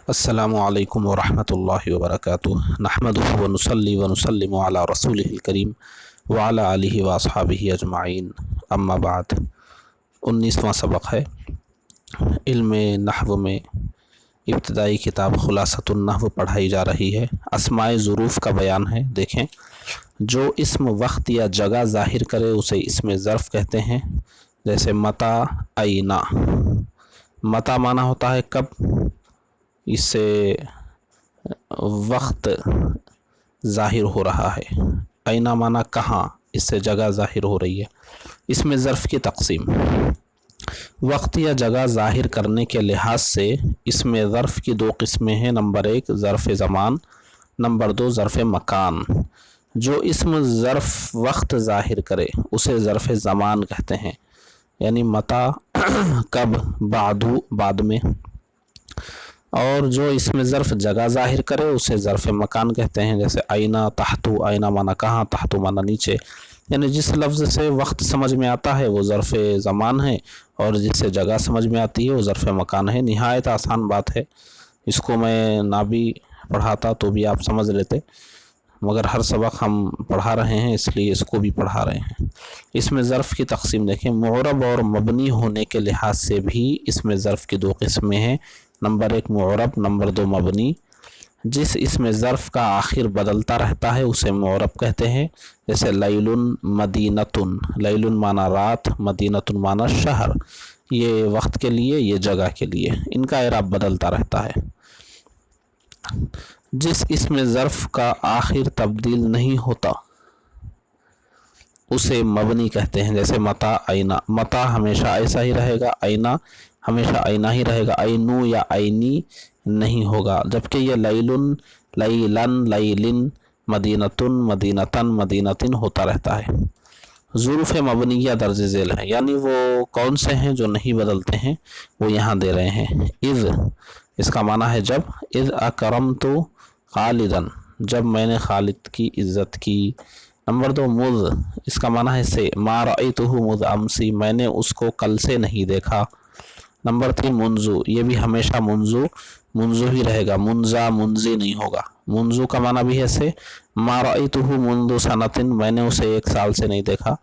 السلام علیکم ورحمۃ اللہ وبرکاتہ نحمدہ ونصلی ونسلم علی رسولہ الکریم وعلی آلہ واصحابہ اجمعین اما بعد 19واں سبق ہے علم نحو میں ابتدائی کتاب خلاصۃ النحو پڑھائی جا رہی ہے۔ اسماء ظروف کا بیان ہے۔ دیکھیں، جو اسم وقت یا جگہ ظاہر کرے اسے اسم ظرف کہتے ہیں، جیسے متی اینا۔ متی معنی ہوتا ہے کب، اس سے وقت ظاہر ہو رہا ہے۔ اینا معنی کہاں، اس سے جگہ ظاہر ہو رہی ہے۔ اسم ظرف کی تقسیم: وقت یا جگہ ظاہر کرنے کے لحاظ سے اسم ظرف کی دو قسمیں ہیں۔ نمبر 1 ظرف زمان، نمبر 2 ظرف مکان۔ جو اسم ظرف وقت ظاہر کرے اسے ظرف زمان کہتے ہیں، یعنی متی کب، بعدو بعد میں۔ اور جو اسم ظرف جگہ ظاہر کرے اسے ظرف مکان کہتے ہیں، جیسے اینا تحتو۔ اینا معنی کہاں، تحتو معنی نیچے۔ یعنی جس لفظ سے وقت سمجھ میں آتا ہے وہ ظرف زمان ہے، اور جس سے جگہ سمجھ میں آتی ہے وہ ظرف مکان ہے۔ نہایت آسان بات ہے، اس کو میں نہ بھی پڑھاتا تو بھی آپ سمجھ لیتے، مگر ہر سبق ہم پڑھا رہے ہیں اس لیے اس کو بھی پڑھا رہے ہیں۔ اسم ظرف کی تقسیم دیکھیں، معرب اور مبنی ہونے کے لحاظ سے بھی اسم ظرف کی دو قسمیں ہیں۔ نمبر 1 معرب، نمبر 2 مبنی۔ جس اسم ظرف کا آخر بدلتا رہتا ہے اسے معرب کہتے ہیں، جیسے لیل مدینۃ۔ لیل معنی رات، مدینۃ معنی شہر۔ یہ وقت کے لیے، یہ جگہ کے لیے، ان کا اعراب بدلتا رہتا ہے۔ جس اسم ظرف کا آخر تبدیل نہیں ہوتا اسے مبنی کہتے ہیں، جیسے متی اینا۔ متی ہمیشہ ایسا ہی رہے گا، اینا ہمیشہ اینا ہی رہے گا، اینو یا اینی نہیں ہوگا۔ جبکہ یہ لیل، لیلن، لیلن، مدینۃ، مدینۃن، مدینۃن ہوتا رہتا ہے۔ ظروف مبنیہ درج ذیل ہیں، یعنی وہ کون سے ہیں جو نہیں بدلتے ہیں، وہ یہاں دے رہے ہیں۔ اذ، اس کا معنی ہے جب۔ اذ اکرمت خالدا، جب میں نے خالد کی عزت کی۔ نمبر 2 مذ، اس کا معنی ہے سے۔ ما رأیتہ مذ امسی، میں نے اس کو کل سے نہیں دیکھا۔ نمبر 3 منذ، یہ بھی ہمیشہ منذ ہی رہے گا، منذا منذی نہیں ہوگا۔ منذ کا معنی بھی ہے سے۔ ما رأیتہ منذ سنۃ، میں نے اسے 1 سال سے نہیں دیکھا۔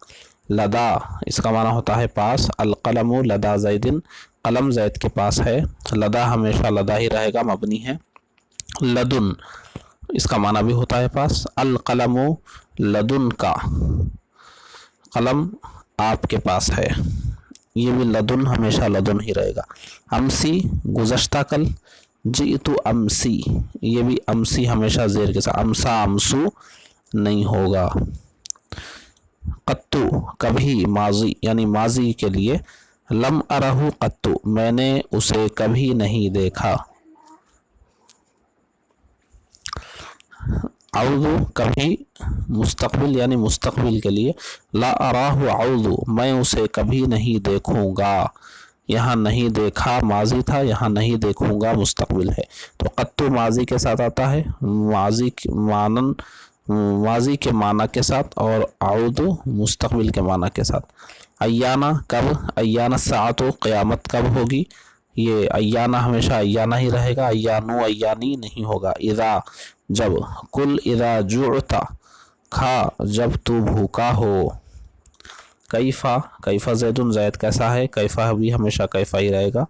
لدا، اس کا معنی ہوتا ہے پاس۔ القلم لدا زید، قلم زید کے پاس ہے۔ لدا ہمیشہ لدا ہی رہے گا، مبنی ہے۔ لدن، اس کا معنی بھی ہوتا ہے پاس۔ القلم لدن کا، قلم آپ کے پاس ہے، یہ بھی لدن ہمیشہ لدن ہی رہے گا۔ امسی گزشتہ کل۔ جئت امسی، یہ بھی امسی ہمیشہ زیر کے ساتھ، امسا امسو نہیں ہوگا۔ قطو کبھی، ماضی یعنی ماضی کے لیے۔ لم ارہ قطو، میں نے اسے کبھی نہیں دیکھا۔ اعوذ کبھی، مستقبل یعنی مستقبل کے لیے۔ لا اراہ اعوذ، میں اسے کبھی نہیں دیکھوں گا۔ یہاں نہیں دیکھا ماضی تھا، یہاں نہیں دیکھوں گا مستقبل ہے، تو قطو ماضی کے ساتھ آتا ہے، ماضی کے معنی کے ساتھ، اور اعوذ مستقبل کے معنی کے ساتھ۔ ایانا کب، ایانا الساعۃ، قیامت کب ہوگی، یہ ایانا ہمیشہ ایانا ہی رہے گا، ایانو ایانی نہیں ہوگا۔ اذا جب، کل اذا جعت، کھا جب تو بھوکا ہو۔ کیفا، کیفا زید، زید کیسا ہے، کیفا بھی ہمیشہ کیفا ہی رہے گا۔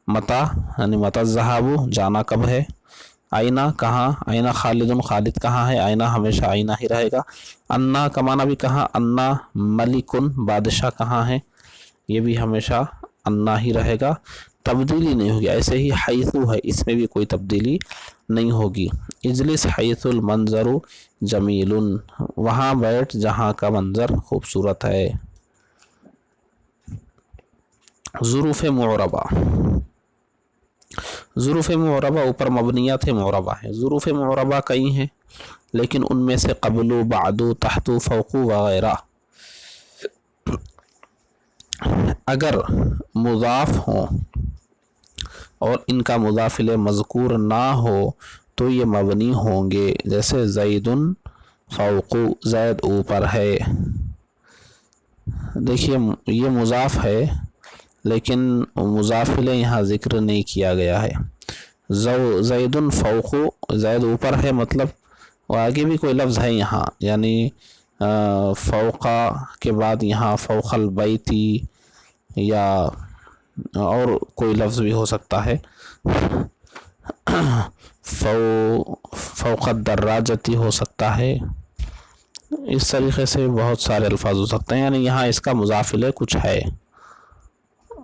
متی یعنی متی الذہاب، جانا کب ہے۔ اینا کہاں، اینا خالد، خالد کہاں ہے، اینا ہمیشہ اینا ہی رہے گا۔ انا کا معنی بھی کہاں، انا ملکن، بادشاہ کہاں ہے، یہ بھی ہمیشہ انا ہی رہے گا، تبدیلی نہیں ہوگی۔ ایسے ہی حیثو ہے، اس میں بھی کوئی تبدیلی نہیں ہوگی۔ اجلس حیث المنظر جمیل، وہاں بیٹھ جہاں کا منظر خوبصورت ہے۔ ظروف معربہ، ظروف معربہ اوپر مبنیہ تھے، معربہ ہے۔ ظروف معربہ کئی ہیں، لیکن ان میں سے قبل، بعد، تحت، فوق وغیرہ اگر مضاف ہوں اور ان کا مضاف الیہ مذکور نہ ہو تو یہ مبنی ہوں گے، جیسے زید فوق، زید اوپر ہے۔ دیکھیے یہ مضاف ہے لیکن مضاف الیہ یہاں ذکر نہیں کیا گیا ہے۔ زیدن فوقو، زید اوپر ہے مطلب، اور آگے بھی کوئی لفظ ہے یہاں، یعنی فوقا کے بعد یہاں فوق البیتی یا اور کوئی لفظ بھی ہو سکتا ہے، فوق الدراجتی ہو سکتا ہے، اس طریقے سے بہت سارے الفاظ ہو سکتے ہیں، یعنی یہاں اس کا مضاف الیہ کچھ ہے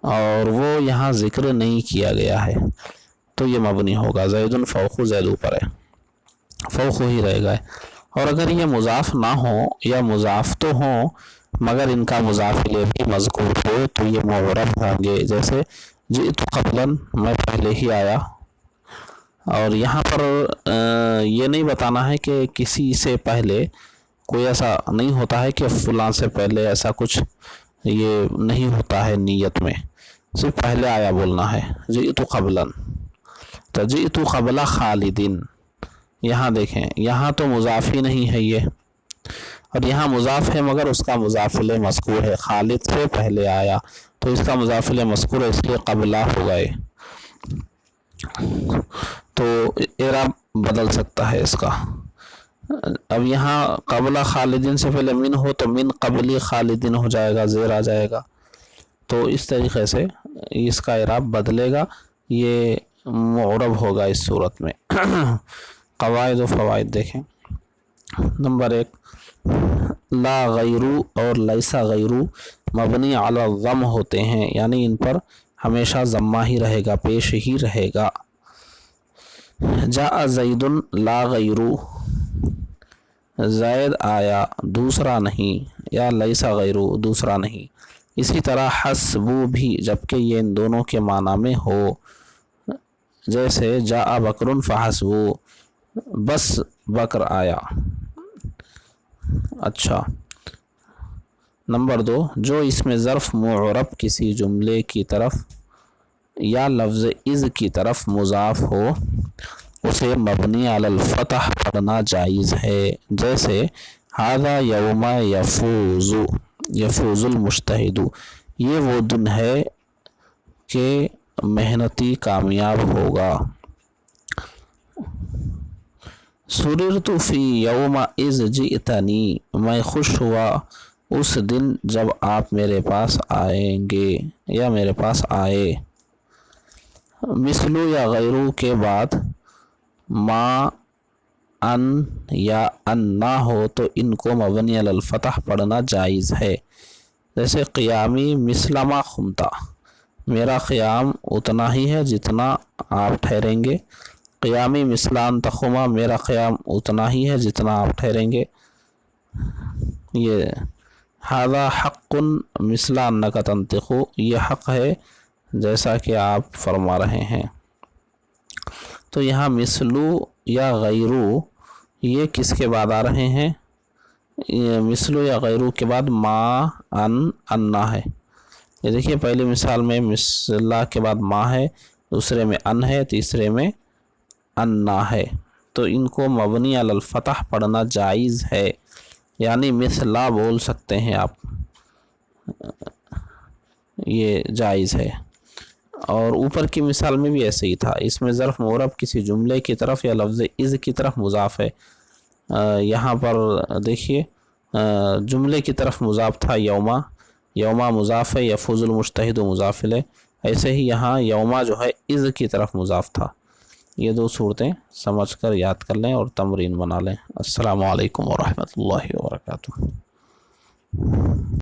اور وہ یہاں ذکر نہیں کیا گیا ہے تو یہ مبنی ہوگا، زیدن فوق، زید اوپر ہے، فوق ہی رہے گا۔ اور اگر یہ مضاف نہ ہو یا مضاف تو ہوں مگر ان کا مضاف الیہ بھی مذکور ہو تو یہ معرب ہوں گے، جیسے جئت قبلا، میں پہلے ہی آیا، اور یہاں پر یہ نہیں بتانا ہے کہ کسی سے پہلے، کوئی ایسا نہیں ہوتا ہے کہ فلاں سے پہلے، ایسا کچھ یہ نہیں ہوتا ہے نیت میں، صرف پہلے آیا بولنا ہے، جئت قبلا، تو جئت قبل خالدین، یہاں دیکھیں یہاں تو مضاف ہی نہیں ہے یہ، اور یہاں مضاف ہے مگر اس کا مضاف الیہ مذکور ہے، خالد سے پہلے آیا تو اس کا مضاف الیہ مذکور ہے، اس لیے قبلہ ہو گئے، تو اعراب بدل سکتا ہے اس کا۔ اب یہاں قبلہ خالدین سے پہلے من ہو تو من قبلی خالدین ہو جائے گا، زیر آ جائے گا، تو اس طریقے سے اس کا اعراب بدلے گا، یہ معرب ہوگا اس صورت میں۔ قواعد و فوائد دیکھیں۔ نمبر 1، لا غیرو اور لیسا غیرو مبنی علی الضم ہوتے ہیں، یعنی ان پر ہمیشہ ضمہ ہی رہے گا، پیش ہی رہے گا۔ جاء زید لا غیرو، زید آیا دوسرا نہیں، یا لیسا غیرو دوسرا نہیں۔ اسی طرح حسبو بھی، جبکہ یہ ان دونوں کے معنی میں ہو، جیسے جاء بکر فحسبو، بس بکر آیا۔ اچھا، نمبر 2، جو اس میں ظرف معرب کسی جملے کی طرف یا لفظ اذ کی طرف مضاف ہو اسے مبنی علی الفتح پڑھنا جائز ہے، جیسے ھذا یوم یفوز المجتہد، یہ وہ دن ہے کہ محنتی کامیاب ہوگا۔ سررت فی یوم اذ جئتنی، میں خوش ہوا اس دن جب آپ میرے پاس آئیں گے یا میرے پاس آئے۔ مثلو یا غیرو کے بعد ما، ان یا ان نہ ہو تو ان کو مبنی علی الفتح پڑھنا جائز ہے، جیسے قیامی مثل ما خمتا، میرا قیام اتنا ہی ہے جتنا آپ ٹھہریں گے، قیامی مثل ان تقوما، میرا قیام اتنا ہی ہے جتنا آپ ٹھہریں گے۔ یہ ھذا حق مثل انک تنطق، یہ حق ہے جیسا کہ آپ فرما رہے ہیں۔ تو یہاں مثلو یا غیرو یہ کس کے بعد آ رہے ہیں؟ مثلو یا غیرو کے بعد ما، ان نہ ہے۔ یہ دیکھیے پہلی مثال میں مثلا کے بعد ما ہے، دوسرے میں ان ہے، تیسرے میں ان نہ ہے، تو ان کو مبنی علی الفتح پڑھنا جائز ہے، یعنی مثلا بول سکتے ہیں آپ، یہ جائز ہے۔ اور اوپر کی مثال میں بھی ایسے ہی تھا، اس میں ظرف معرب کسی جملے کی طرف یا لفظ اذ کی طرف مضاف ہے، یہاں پر دیکھیے جملے کی طرف مضاف تھا یوما، یوما مضاف ہے، یفوز المجتہد مضاف الیہ، ایسے ہی یہاں یوما جو ہے اذ کی طرف مضاف تھا۔ یہ دو صورتیں سمجھ کر یاد کر لیں اور تمرین بنا لیں۔ السلام علیکم ورحمۃ اللہ وبرکاتہ۔